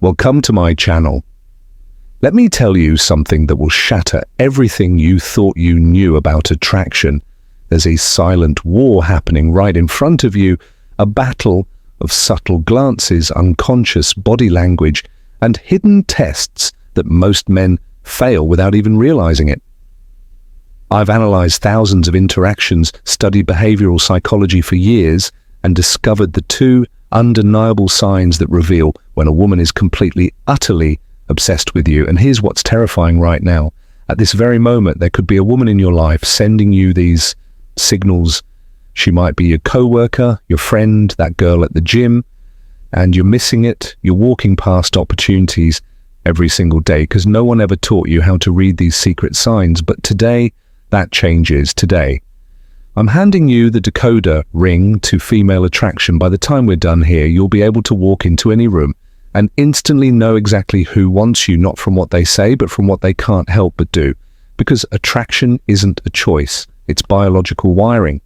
Well, come to my channel. Let me tell you something that will shatter everything you thought you knew about attraction. There's a silent war happening right in front of you, a battle of subtle glances, unconscious body language, and hidden tests that most men fail without even realizing it. I've analyzed thousands of interactions, studied behavioral psychology for years, and discovered the two undeniable signs that reveal when a woman is completely, utterly obsessed with you. And here's what's terrifying right now. At this very moment, there could be a woman in your life sending you these signals. She might be your co-worker, your friend, that girl at the gym, and you're missing it. You're walking past opportunities every single day because no one ever taught you how to read these secret signs. But today, that changes. Today, I'm handing you the decoder ring to female attraction. By the time we're done here, you'll be able to walk into any room and instantly know exactly who wants you, not from what they say, but from what they can't help but do. Because attraction isn't a choice, it's biological wiring.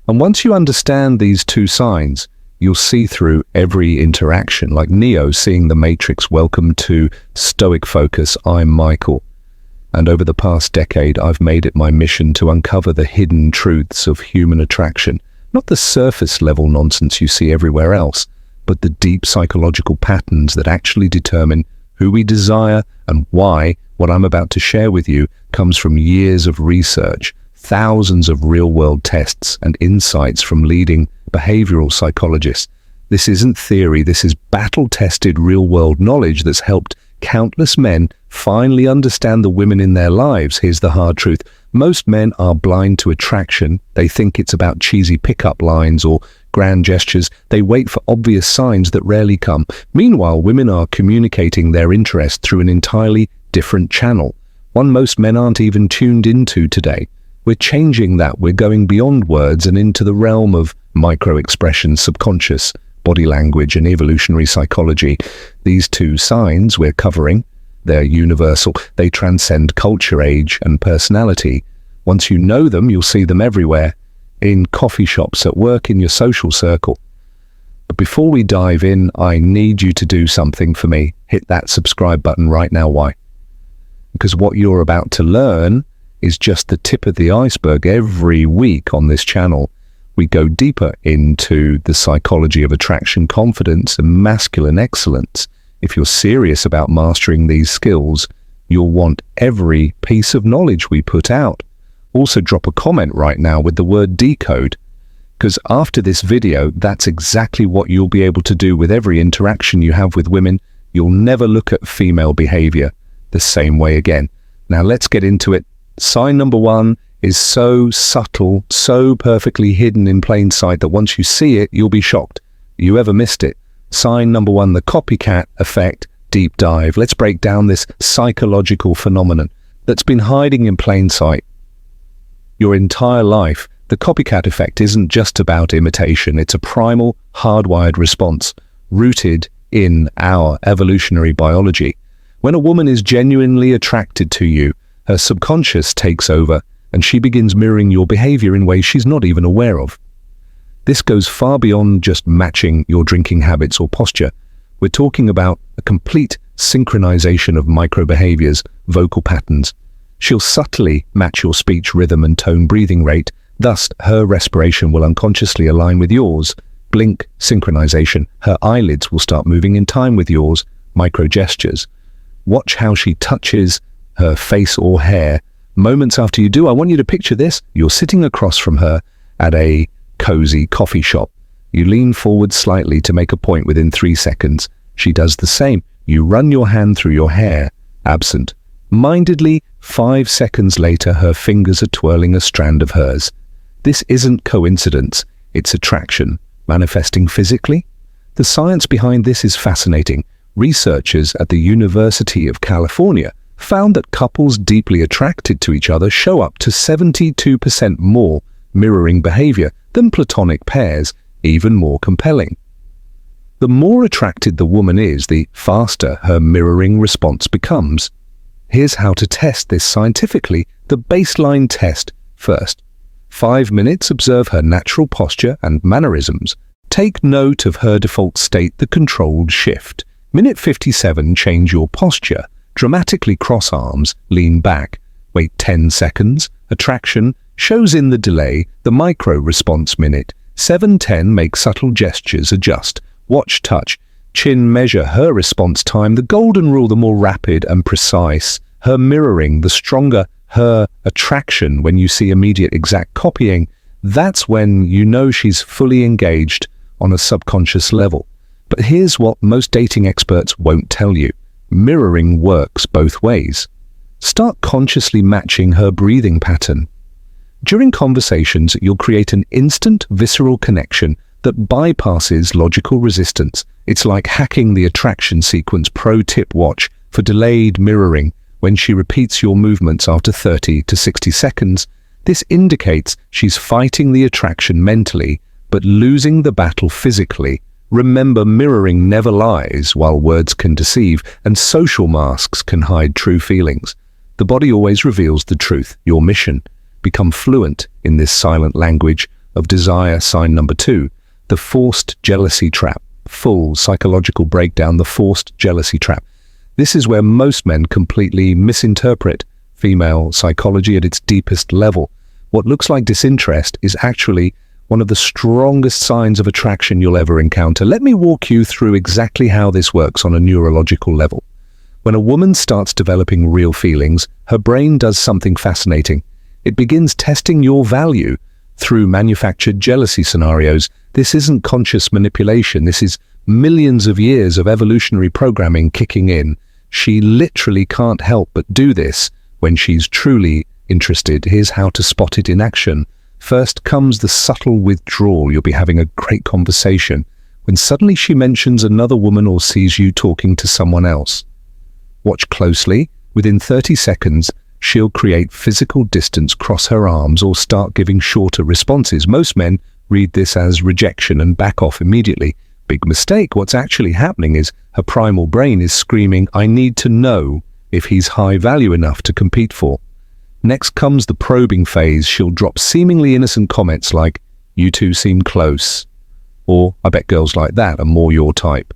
And once you understand these two signs, you'll see through every interaction, like Neo seeing the Matrix. Welcome to Stoic Focus. I'm Michael. And over the past decade, I've made it my mission to uncover the hidden truths of human attraction. Not the surface level nonsense you see everywhere else, but the deep psychological patterns that actually determine who we desire and why. What I'm about to share with you comes from years of research, thousands of real-world tests and insights from leading behavioral psychologists. This isn't theory, this is battle-tested real-world knowledge that's helped countless men finally understand the women in their lives. Here's the hard truth. Most men are blind to attraction. They think it's about cheesy pickup lines or grand gestures. They wait for obvious signs that rarely come. Meanwhile, women are communicating their interest through an entirely different channel, one most men aren't even tuned into today. We're changing that. We're going beyond words and into the realm of micro-expressions, subconscious body language, and evolutionary psychology. These two signs we're covering, they're universal. They transcend culture, age, and personality. Once you know them, you'll see them everywhere, in coffee shops, at work, in your social circle. But before we dive in, I need you to do something for me. Hit that subscribe button right now. Why? Because what you're about to learn is just the tip of the iceberg. Every week on this channel, we go deeper into the psychology of attraction, confidence, and masculine excellence. If you're serious about mastering these skills, you'll want every piece of knowledge we put out. Also, drop a comment right now with the word decode, because after this video, that's exactly what you'll be able to do with every interaction you have with women. You'll never look at female behavior the same way again. Now let's get into it. Sign number one is so subtle, so perfectly hidden in plain sight that once you see it, you'll be shocked you ever missed it. Sign number one, the copycat effect. Deep dive. Let's break down this psychological phenomenon that's been hiding in plain sight your entire life. The copycat effect isn't just about imitation. It's a primal, hardwired response rooted in our evolutionary biology. When a woman is genuinely attracted to you, her subconscious takes over and she begins mirroring your behavior in ways she's not even aware of. This goes far beyond just matching your drinking habits or posture. We're talking about a complete synchronization of micro-behaviors, vocal patterns. She'll subtly match your speech rhythm and tone, breathing rate. Thus, her respiration will unconsciously align with yours. Blink synchronization. Her eyelids will start moving in time with yours. Micro-gestures. Watch how she touches her face or hair. Moments after you do, I want you to picture this. You're sitting across from her at a cozy coffee shop. You lean forward slightly to make a point within 3 seconds. She does the same. You run your hand through your hair, absent. Mindedly, 5 seconds later, her fingers are twirling a strand of hers. This isn't coincidence. It's attraction, manifesting physically. The science behind this is fascinating. Researchers at the University of California found that couples deeply attracted to each other show up to 72% more mirroring behavior than platonic pairs, even more compelling. The more attracted the woman is, the faster her mirroring response becomes. Here's how to test this scientifically. The baseline test first. 5 minutes, observe her natural posture and mannerisms. Take note of her default state, the controlled shift. Minute 57, change your posture. Dramatically cross arms, lean back. Wait 10 seconds. Attraction shows in the delay, the micro response minute. 7:10, make subtle gestures, adjust. Watch, touch. Chin, measure her response time. The golden rule, the more rapid and precise. Her mirroring, the stronger her attraction. When you see immediate exact copying, that's when you know she's fully engaged on a subconscious level. But here's what most dating experts won't tell you. Mirroring works both ways. Start consciously matching her breathing pattern. During conversations, you'll create an instant, visceral connection that bypasses logical resistance. It's like hacking the attraction sequence. Pro tip: watch for delayed mirroring. When she repeats your movements after 30 to 60 seconds, this indicates she's fighting the attraction mentally, but losing the battle physically. Remember, mirroring never lies, while words can deceive, and social masks can hide true feelings. The body always reveals the truth. Your mission: become fluent in this silent language of desire. Sign number 2, the forced jealousy trap. Full psychological breakdown, the forced jealousy trap. This is where most men completely misinterpret female psychology at its deepest level. What looks like disinterest is actually one of the strongest signs of attraction you'll ever encounter. Let me walk you through exactly how this works on a neurological level. When a woman starts developing real feelings, her brain does something fascinating. It begins testing your value through manufactured jealousy scenarios. This isn't conscious manipulation. This is millions of years of evolutionary programming kicking in. She literally can't help but do this when she's truly interested. Here's how to spot it in action. First comes the subtle withdrawal. You'll be having a great conversation when suddenly she mentions another woman or sees you talking to someone else. Watch closely. Within 30 seconds, she'll create physical distance, cross her arms, or start giving shorter responses. Most men read this as rejection and back off immediately. Big mistake. What's actually happening is her primal brain is screaming, "I need to know if he's high value enough to compete for." Next comes the probing phase. She'll drop seemingly innocent comments like, "You two seem close," or "I bet girls like that are more your type."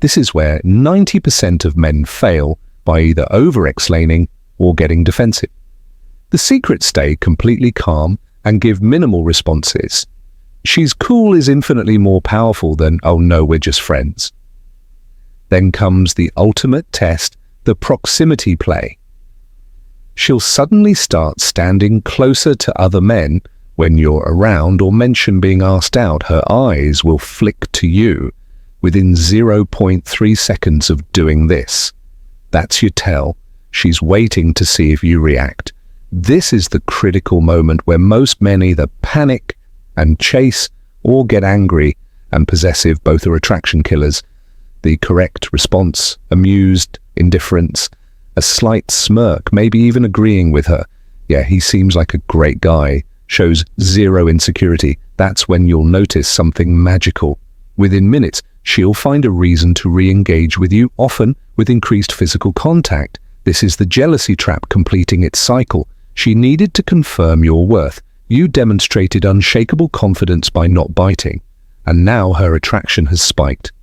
This is where 90% of men fail by either over-explaining or getting defensive. The secret: stay completely calm and give minimal responses. "She's cool" is infinitely more powerful than "oh no, we're just friends." Then comes the ultimate test, the proximity play. She'll suddenly start standing closer to other men when you're around or mention being asked out. Her eyes will flick to you within 0.3 seconds of doing this. That's your tell. She's waiting to see if you react. This is the critical moment where most men either panic and chase or get angry and possessive. Both are attraction killers. The correct response: amused, indifference, a slight smirk, maybe even agreeing with her. "Yeah, he seems like a great guy," shows zero insecurity. That's when you'll notice something magical. Within minutes, she'll find a reason to re-engage with you, often with increased physical contact. This is the jealousy trap completing its cycle. She needed to confirm your worth. You demonstrated unshakable confidence by not biting, and now her attraction has spiked.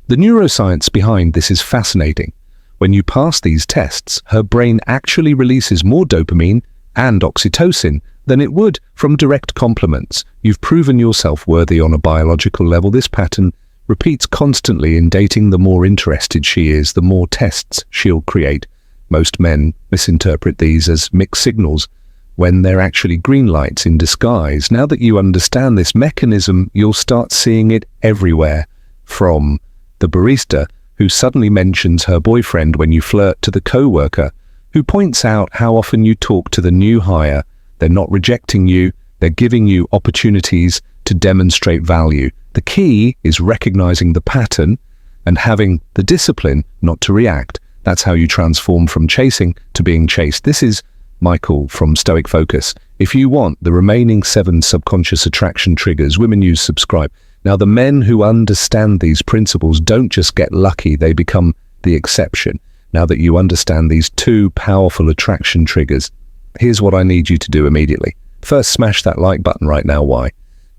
The neuroscience behind this is fascinating. When you pass these tests, her brain actually releases more dopamine and oxytocin than it would from direct compliments. You've proven yourself worthy on a biological level. This pattern repeats constantly in dating. The more interested she is, the more tests she'll create. Most men misinterpret these as mixed signals when they're actually green lights in disguise. Now that you understand this mechanism, you'll start seeing it everywhere. From the barista who suddenly mentions her boyfriend when you flirt, to the co-worker who points out how often you talk to the new hire. They're not rejecting you, they're giving you opportunities to demonstrate value. The key is recognizing the pattern and having the discipline not to react. That's how you transform from chasing to being chased. This is Michael from Stoic Focus. If you want the remaining 7 subconscious attraction triggers women use, subscribe. Now, the men who understand these principles don't just get lucky, they become the exception. Now that you understand these 2 powerful attraction triggers, here's what I need you to do immediately. First, smash that like button right now. Why?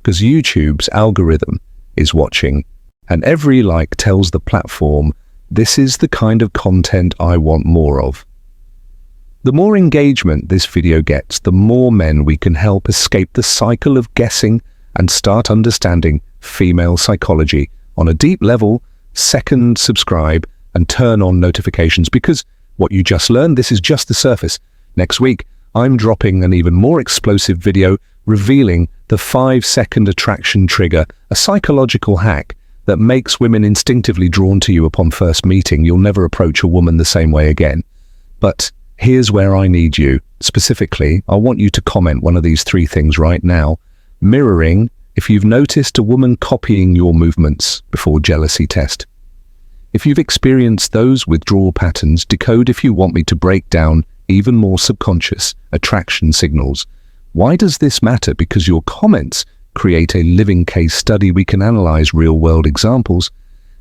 Because YouTube's algorithm is watching And every like tells the platform, this is the kind of content I want more of. The more engagement this video gets, the more men we can help escape the cycle of guessing and start understanding female psychology on a deep level. Second, subscribe and turn on notifications, because what you just learned, this is just the surface. Next week, I'm dropping an even more explosive video revealing the 5-second attraction trigger, a psychological hack that makes women instinctively drawn to you upon first meeting. You'll never approach a woman the same way again. But here's where I need you. Specifically, I want you to comment one of these 3 things right now. Mirroring, if you've noticed a woman copying your movements before jealousy test. If you've experienced those withdrawal patterns, decode if you want me to break down even more subconscious attraction signals. Why does this matter? Because your comments create a living case study. We can analyze real-world examples,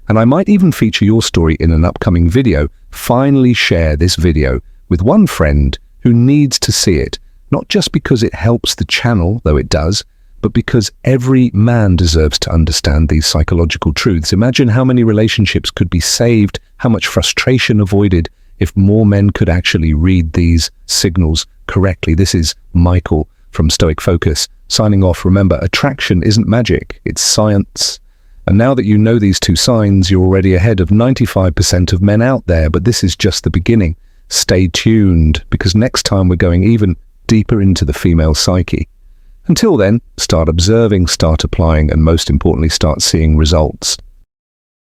and I might even feature your story in an upcoming video. Finally share this video with one friend who needs to see it, not just because it helps the channel, though it does, but because every man deserves to understand these psychological truths. Imagine how many relationships could be saved, how much frustration avoided, if more men could actually read these signals correctly. This is Michael from Stoic Focus, signing off. Remember, attraction isn't magic, it's science. And now that you know these 2 signs, you're already ahead of 95% of men out there, but this is just the beginning. Stay tuned, because next time we're going even deeper into the female psyche. Until then, start observing, start applying, and most importantly, start seeing results.